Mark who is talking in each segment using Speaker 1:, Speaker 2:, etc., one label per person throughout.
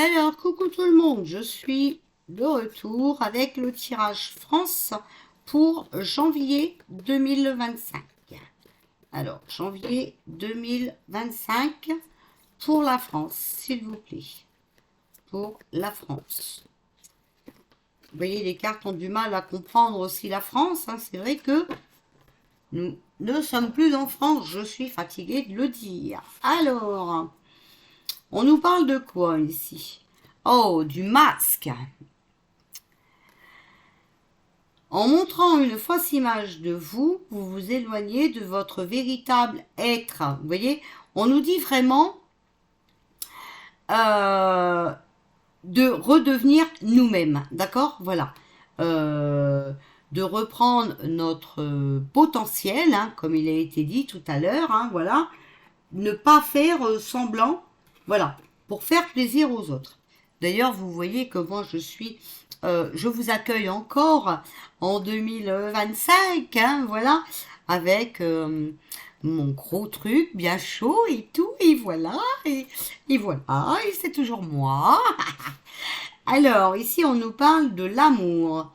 Speaker 1: Alors, coucou tout le monde, je suis de retour avec le tirage France pour janvier 2025. Alors, janvier 2025 pour la France, s'il vous plaît. Pour la France. Vous voyez, les cartes ont du mal à comprendre aussi la France. Hein. C'est vrai que nous ne sommes plus en France, je suis fatiguée de le dire. Alors, on nous parle de quoi ici? Oh, du masque. En montrant une fausse image de vous, vous vous éloignez de votre véritable être. Vous voyez, on nous dit vraiment de redevenir nous-mêmes. D'accord? Voilà. De reprendre notre potentiel, hein, comme il a été dit tout à l'heure. Hein, voilà. Ne pas faire semblant. Voilà. Pour faire plaisir aux autres. D'ailleurs, vous voyez que moi, je vous accueille encore en 2025, hein, voilà, avec mon gros truc bien chaud et tout, et voilà, et voilà, et c'est toujours moi. Alors, ici, on nous parle de l'amour.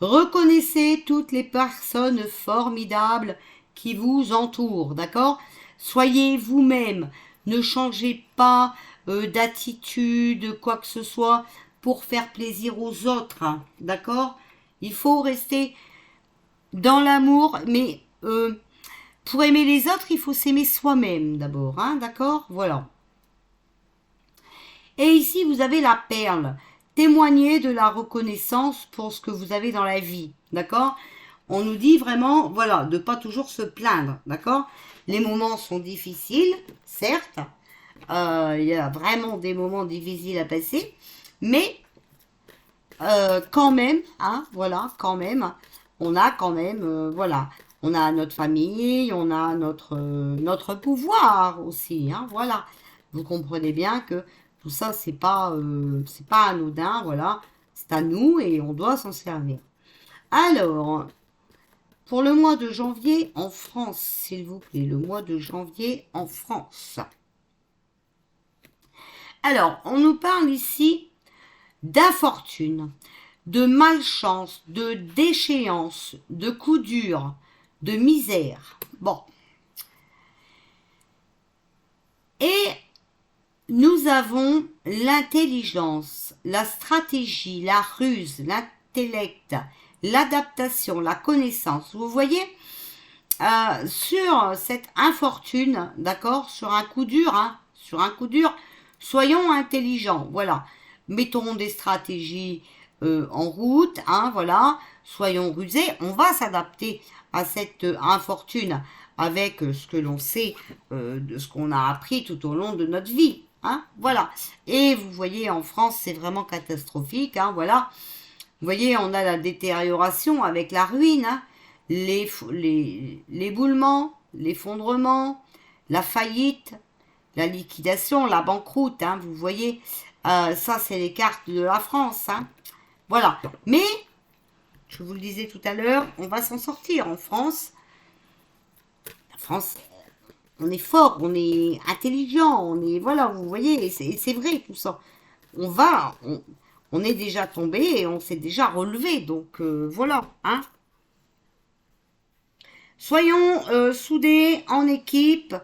Speaker 1: Reconnaissez toutes les personnes formidables qui vous entourent, d'accord? Soyez vous-même, ne changez pas d'attitude, quoi que ce soit, pour faire plaisir aux autres, hein, d'accord? Il faut rester dans l'amour, mais pour aimer les autres, il faut s'aimer soi-même d'abord, hein, d'accord? Voilà. Et ici, vous avez la perle. Témoignez de la reconnaissance pour ce que vous avez dans la vie, d'accord? On nous dit vraiment, voilà, de pas toujours se plaindre, d'accord? Les moments sont difficiles, certes. Il y a vraiment des moments difficiles à passer, mais quand même, hein, voilà, quand même, on a quand même, voilà, on a notre famille, on a notre pouvoir aussi, hein, voilà. Vous comprenez bien que tout ça, c'est pas anodin, voilà, c'est à nous et on doit s'en servir. Alors, pour le mois de janvier en France, s'il vous plaît, le mois de janvier en France. Alors, on nous parle ici d'infortune, de malchance, de déchéance, de coups durs, de misère. Bon. Et nous avons l'intelligence, la stratégie, la ruse, l'intellect, l'adaptation, la connaissance. Vous voyez, sur cette infortune, d'accord, sur un coup dur, hein, sur un coup dur, soyons intelligents, voilà. Mettons des stratégies en route, hein, voilà. Soyons rusés, on va s'adapter à cette infortune avec ce que l'on sait, de ce qu'on a appris tout au long de notre vie, hein, voilà. Et vous voyez, en France, c'est vraiment catastrophique, hein, voilà. Vous voyez, on a la détérioration avec la ruine, hein, l'éboulement, l'effondrement, la faillite, la liquidation, la banqueroute, hein, vous voyez, ça c'est les cartes de la France, hein. Voilà. Mais, je vous le disais tout à l'heure, on va s'en sortir en France. La France, on est fort, on est intelligent, on est, voilà, vous voyez, c'est vrai tout ça. On va, on est déjà tombé et on s'est déjà relevé, donc voilà, hein. Soyons soudés en équipe,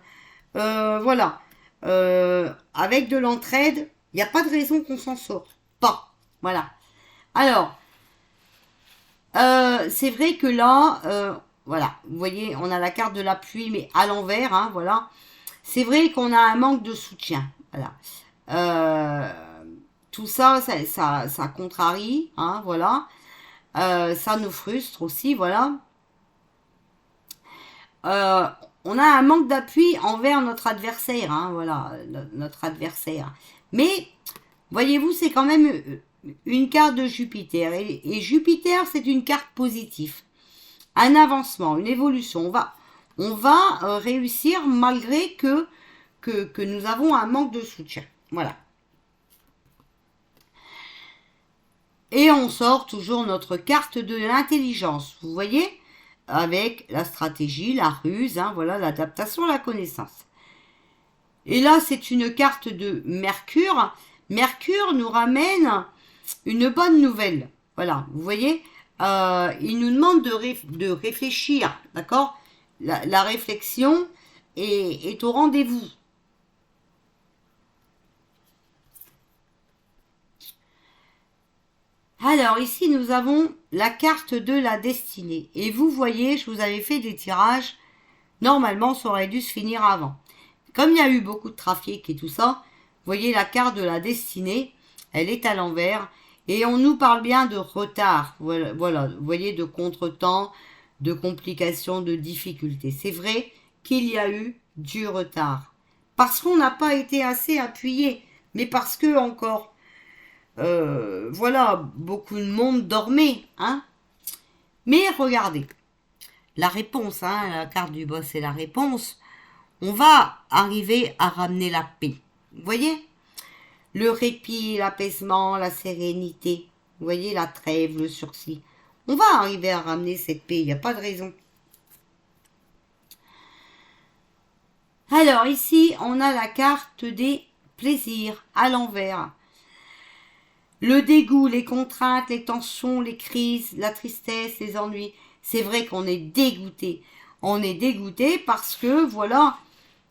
Speaker 1: voilà, avec de l'entraide, il n'y a pas de raison qu'on s'en sorte pas, voilà. Alors, c'est vrai que là, voilà, vous voyez, on a la carte de la pluie, mais à l'envers, hein, voilà. C'est vrai qu'on a un manque de soutien, voilà. Tout ça, ça contrarie, hein, voilà. Ça nous frustre aussi, voilà. Euh, on a un manque d'appui envers notre adversaire, hein, voilà, notre adversaire. Mais, voyez-vous, c'est quand même une carte de Jupiter. Et Jupiter, c'est une carte positive. Un avancement, une évolution. On va réussir malgré que nous avons un manque de soutien. Voilà. Et on sort toujours notre carte de l'intelligence. Vous voyez, avec la stratégie, la ruse, hein, voilà, l'adaptation, la connaissance. Et là, c'est une carte de Mercure, Mercure nous ramène une bonne nouvelle. Voilà, vous voyez, il nous demande de réfléchir, d'accord? La réflexion est au rendez-vous. Alors ici, nous avons la carte de la destinée. Et vous voyez, je vous avais fait des tirages. Normalement, ça aurait dû se finir avant. Comme il y a eu beaucoup de trafic et tout ça, vous voyez la carte de la destinée, elle est à l'envers. Et on nous parle bien de retard. Voilà, vous voyez, de contretemps, de complications, de difficultés. C'est vrai qu'il y a eu du retard. Parce qu'on n'a pas été assez appuyé. Mais parce que, encore, voilà, beaucoup de monde dormait. Hein. Mais regardez, la réponse, hein, la carte du boss c'est la réponse. On va arriver à ramener la paix. Vous voyez? Le répit, l'apaisement, la sérénité. Vous voyez, la trêve, le sursis. On va arriver à ramener cette paix, il n'y a pas de raison. Alors ici, on a la carte des plaisirs à l'envers. Le dégoût, les contraintes, les tensions, les crises, la tristesse, les ennuis. C'est vrai qu'on est dégoûté. On est dégoûté parce que, voilà,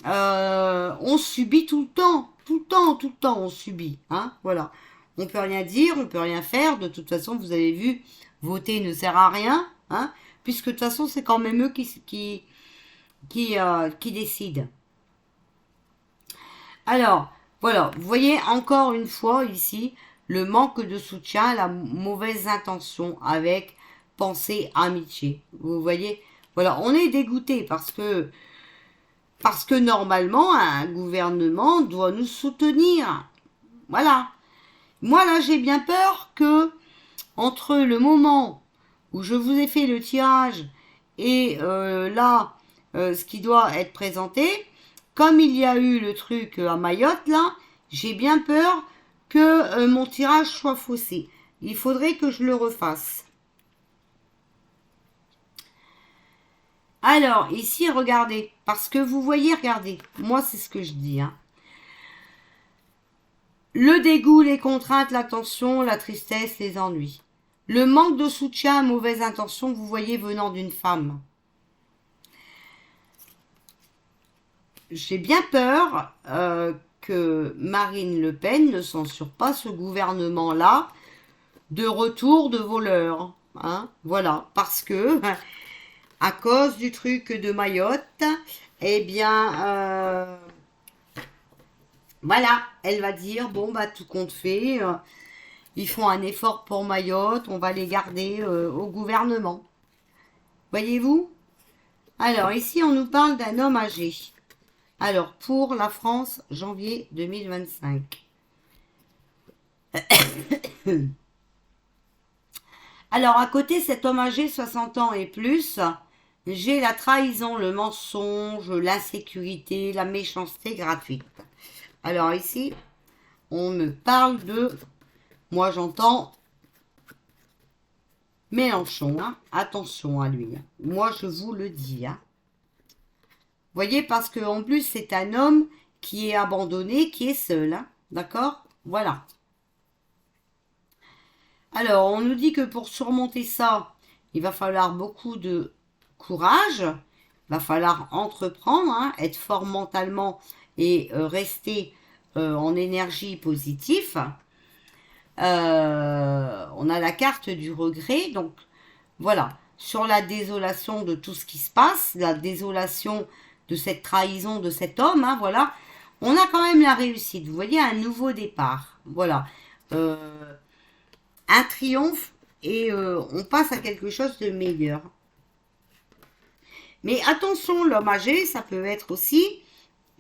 Speaker 1: on subit tout le temps. Tout le temps, on subit. Hein, voilà. On peut rien dire, on peut rien faire. De toute façon, vous avez vu, voter ne sert à rien. Hein, puisque de toute façon, c'est quand même eux qui décident. Alors, voilà. Vous voyez encore une fois ici le manque de soutien, la mauvaise intention avec pensée, amitié. Vous voyez, voilà, on est dégoûté parce que normalement, un gouvernement doit nous soutenir. Voilà. Moi, là, j'ai bien peur que, entre le moment où je vous ai fait le tirage et là, ce qui doit être présenté, comme il y a eu le truc à Mayotte, là, j'ai bien peur que mon tirage soit faussé. Il faudrait que je le refasse. Alors, ici, regardez. Parce que vous voyez, regardez. Moi, c'est ce que je dis. Hein. Le dégoût, les contraintes, la tension, la tristesse, les ennuis. Le manque de soutien, mauvaise intention que vous voyez venant d'une femme. J'ai bien peur que Marine Le Pen ne censure pas ce gouvernement-là de retour de voleurs. Hein, voilà. Parce que... à cause du truc de Mayotte, eh bien, voilà, elle va dire, bon, bah, tout compte fait, ils font un effort pour Mayotte, on va les garder au gouvernement. Voyez-vous? Alors, ici, on nous parle d'un homme âgé. Alors, pour la France, janvier 2025. Alors, à côté, cet homme âgé, 60 ans et plus, j'ai la trahison, le mensonge, l'insécurité, la méchanceté gratuite. Alors ici, on me parle de... Moi, j'entends Mélenchon. Hein. Attention à lui. Hein. Moi, je vous le dis. Hein. Vous voyez, parce qu'en plus, c'est un homme qui est abandonné, qui est seul. Hein. D'accord? Voilà. Alors, on nous dit que pour surmonter ça, il va falloir beaucoup de courage, il va falloir entreprendre, hein, être fort mentalement et rester en énergie positive. On a la carte du regret, donc voilà, sur la désolation de tout ce qui se passe, la désolation de cette trahison de cet homme, hein, voilà, on a quand même la réussite, vous voyez, un nouveau départ, voilà, un triomphe et on passe à quelque chose de meilleur. Mais attention, l'homme âgé, ça peut être aussi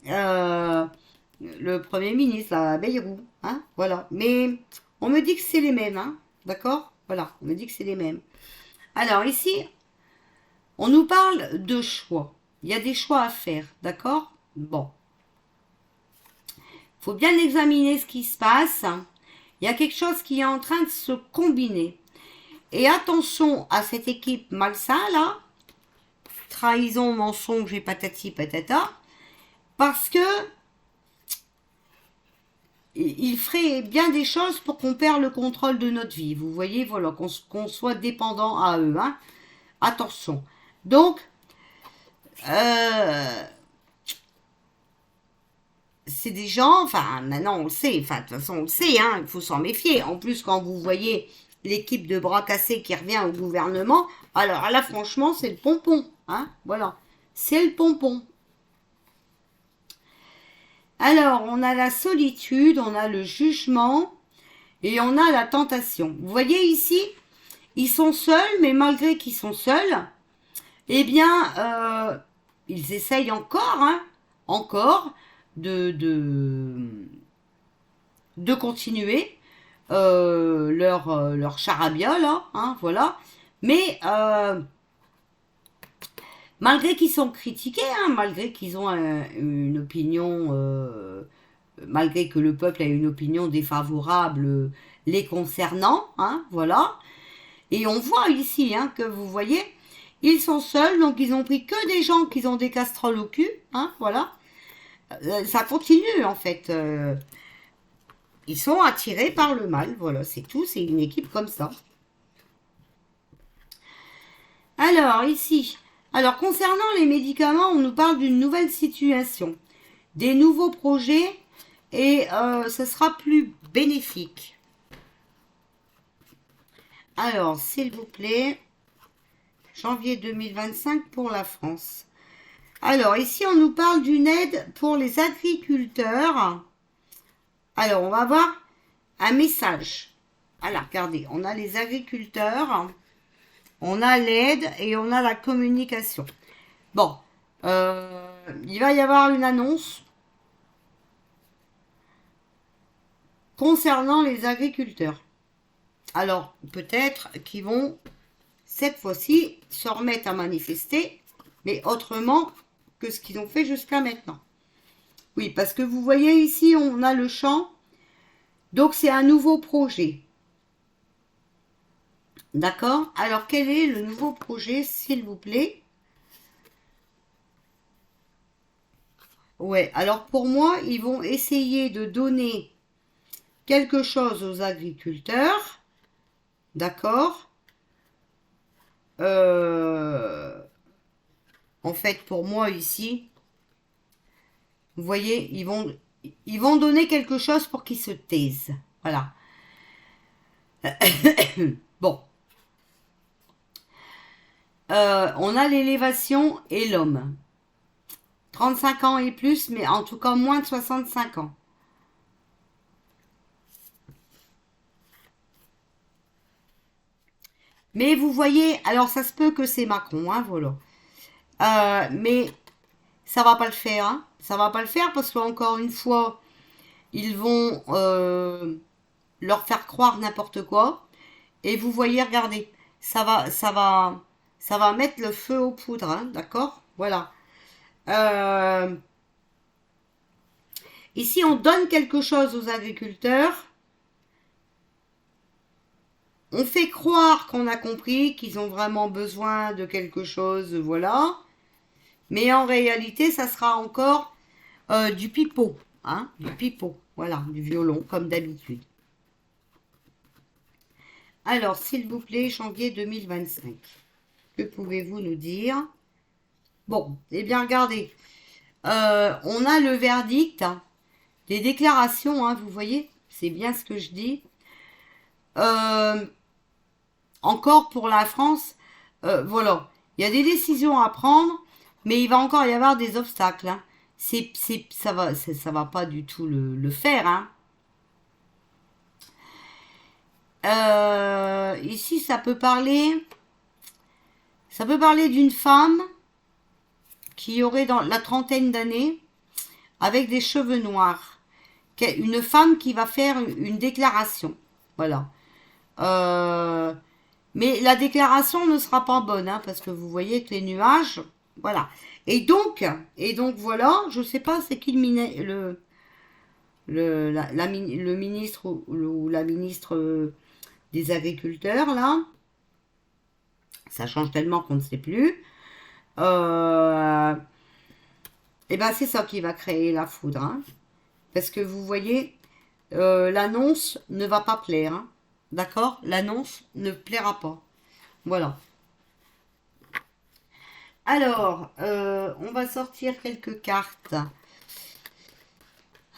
Speaker 1: le Premier ministre, la Bayrou. Hein, voilà. Mais on me dit que c'est les mêmes. Hein, d'accord? Voilà, on me dit que c'est les mêmes. Alors ici, on nous parle de choix. Il y a des choix à faire. D'accord? Bon. Il faut bien examiner ce qui se passe. Il y a quelque chose qui est en train de se combiner. Et attention à cette équipe malsain là. Trahison, mensonge et patati patata. Parce que il ferait bien des choses pour qu'on perde le contrôle de notre vie. Vous voyez, voilà, qu'on soit dépendant à eux. Hein. Attention. Donc, euh, c'est des gens, enfin, maintenant on le sait, enfin, de toute façon on le sait, hein, il faut s'en méfier. En plus, quand vous voyez l'équipe de bras cassés qui revient au gouvernement, alors là, franchement, c'est le pompon. Hein, voilà. C'est le pompon. Alors, on a la solitude, on a le jugement et on a la tentation. Vous voyez ici, ils sont seuls, mais malgré qu'ils sont seuls, eh bien, ils essayent encore, hein, encore de continuer leur charabia, là, hein, voilà. Mais malgré qu'ils sont critiqués, hein, malgré qu'ils ont une opinion, malgré que le peuple a une opinion défavorable les concernant, hein, voilà. Et on voit ici, hein, que vous voyez, ils sont seuls, donc ils ont pris que des gens qui ont des casseroles au cul, hein, voilà. Ça continue en fait. Ils sont attirés par le mal, voilà, c'est tout, c'est une équipe comme ça. Alors, ici, alors concernant les médicaments, on nous parle d'une nouvelle situation, des nouveaux projets, et ce sera plus bénéfique. Alors, s'il vous plaît, janvier 2025 pour la France. Alors, ici, on nous parle d'une aide pour les agriculteurs. Alors, on va voir un message. Alors, regardez, on a les agriculteurs, on a l'aide et on a la communication. Bon, il va y avoir une annonce concernant les agriculteurs. Alors, peut-être qu'ils vont, cette fois-ci, se remettre à manifester, mais autrement que ce qu'ils ont fait jusqu'à maintenant. Oui, parce que vous voyez ici, on a le champ. Donc, c'est un nouveau projet. D'accord? Alors, quel est le nouveau projet, s'il vous plaît? Ouais, alors pour moi, ils vont essayer de donner quelque chose aux agriculteurs. D'accord? En fait, pour moi, ici, vous voyez, ils vont donner quelque chose pour qu'ils se taisent. Voilà. Bon. On a l'élévation et l'homme. 35 ans et plus, mais en tout cas moins de 65 ans. Mais vous voyez, alors ça se peut que c'est Macron, hein, voilà. Mais ça va pas le faire, hein. Ça va pas le faire parce qu'encore une fois, ils vont leur faire croire n'importe quoi. Et vous voyez, regardez, ça va mettre le feu aux poudres, hein, d'accord? Voilà. Euh, Ici, on donne quelque chose aux agriculteurs. On fait croire qu'on a compris qu'ils ont vraiment besoin de quelque chose, voilà. Mais en réalité, ça sera encore du pipeau, hein, du pipeau, voilà, du violon, comme d'habitude. Alors, s'il vous plaît, janvier 2025. Que pouvez-vous nous dire? Bon, eh bien, regardez. On a le verdict, hein, des déclarations, hein, vous voyez, c'est bien ce que je dis. Euh, Encore pour la France, voilà, il y a des décisions à prendre, mais il va encore y avoir des obstacles. Hein. Ça va pas du tout le faire. Hein. Ici, ça peut parler d'une femme qui aurait dans la trentaine d'années avec des cheveux noirs. Une femme qui va faire une déclaration. Voilà. Euh, mais la déclaration ne sera pas bonne, hein, parce que vous voyez que les nuages, voilà. Et donc voilà, je sais pas, c'est qui le ministre ou la ministre des agriculteurs là. Ça change tellement qu'on ne sait plus. Et ben c'est ça qui va créer la foudre, hein. Parce que vous voyez, l'annonce ne va pas plaire. Hein. D'accord? L'annonce ne plaira pas. Voilà. Alors, on va sortir quelques cartes.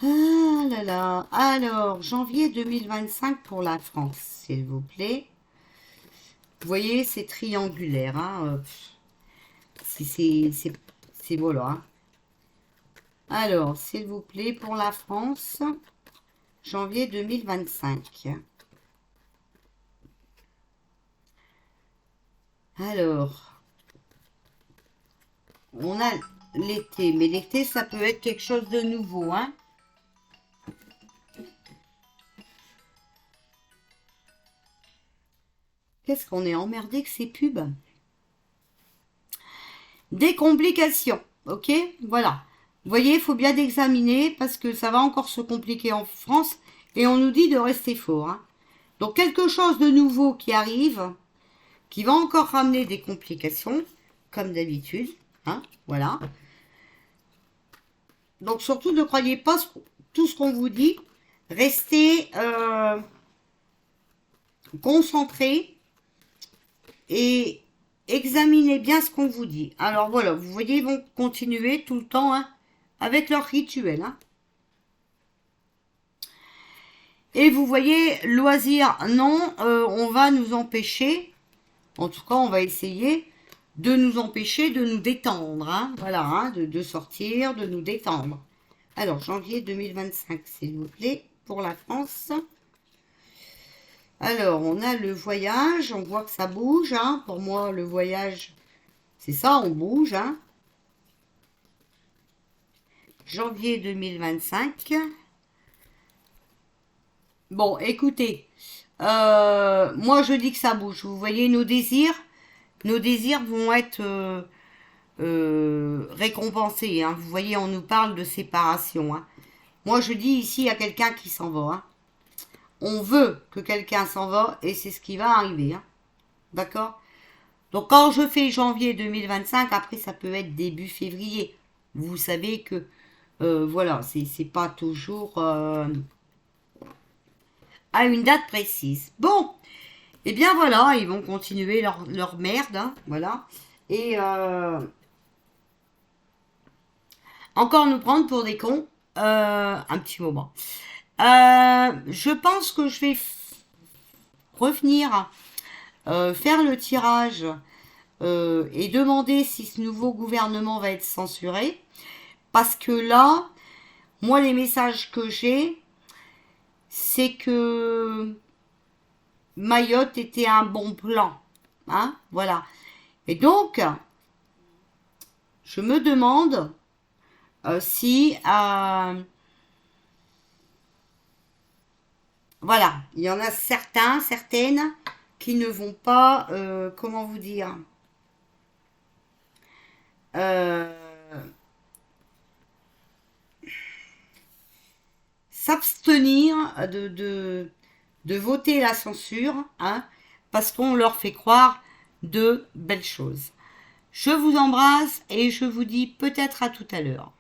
Speaker 1: Ah là là. Alors, janvier 2025 pour la France, s'il vous plaît. Vous voyez, c'est triangulaire. Hein. C'est voilà. Hein. Alors, s'il vous plaît, pour la France, janvier 2025. Alors, on a l'été, mais l'été, ça peut être quelque chose de nouveau, hein. Qu'est-ce qu'on est emmerdé que ces pubs? Des complications, ok? Voilà. Vous voyez, il faut bien examiner parce que ça va encore se compliquer en France et on nous dit de rester fort. Hein. Donc quelque chose de nouveau qui arrive, qui va encore ramener des complications, comme d'habitude. Hein, voilà. Donc surtout ne croyez pas tout ce qu'on vous dit. Restez concentrés et examinez bien ce qu'on vous dit. Alors voilà, vous voyez, ils vont continuer tout le temps hein, avec leur rituel. Hein. Et vous voyez, loisir, non, on va nous empêcher, en tout cas on va essayer de nous empêcher de nous détendre. Hein, voilà, hein, de sortir, de nous détendre. Alors, janvier 2025, s'il vous plaît, pour la France. Alors, on a le voyage, on voit que ça bouge. Hein. Pour moi, le voyage, c'est ça, on bouge. Hein. Janvier 2025. Bon, écoutez, moi je dis que ça bouge. Vous voyez, nos désirs vont être récompensés. Hein. Vous voyez, on nous parle de séparation. Hein. Moi je dis ici, il y a quelqu'un qui s'en va. Hein. On veut que quelqu'un s'en va et c'est ce qui va arriver. Hein. D'accord? Donc quand je fais janvier 2025, après ça peut être début février. Vous savez que voilà, c'est pas toujours à une date précise. Bon, et bien voilà, ils vont continuer leur merde, hein, voilà. Et encore nous prendre pour des cons, un petit moment. Je pense que je vais revenir faire le tirage et demander si ce nouveau gouvernement va être censuré. Parce que là, moi, les messages que j'ai, c'est que Mayotte était un bon plan. Hein, voilà. Et donc, je me demande si... voilà, il y en a certaines qui ne vont pas... comment vous dire s'abstenir de voter la censure, hein, parce qu'on leur fait croire de belles choses. Je vous embrasse et je vous dis peut-être à tout à l'heure.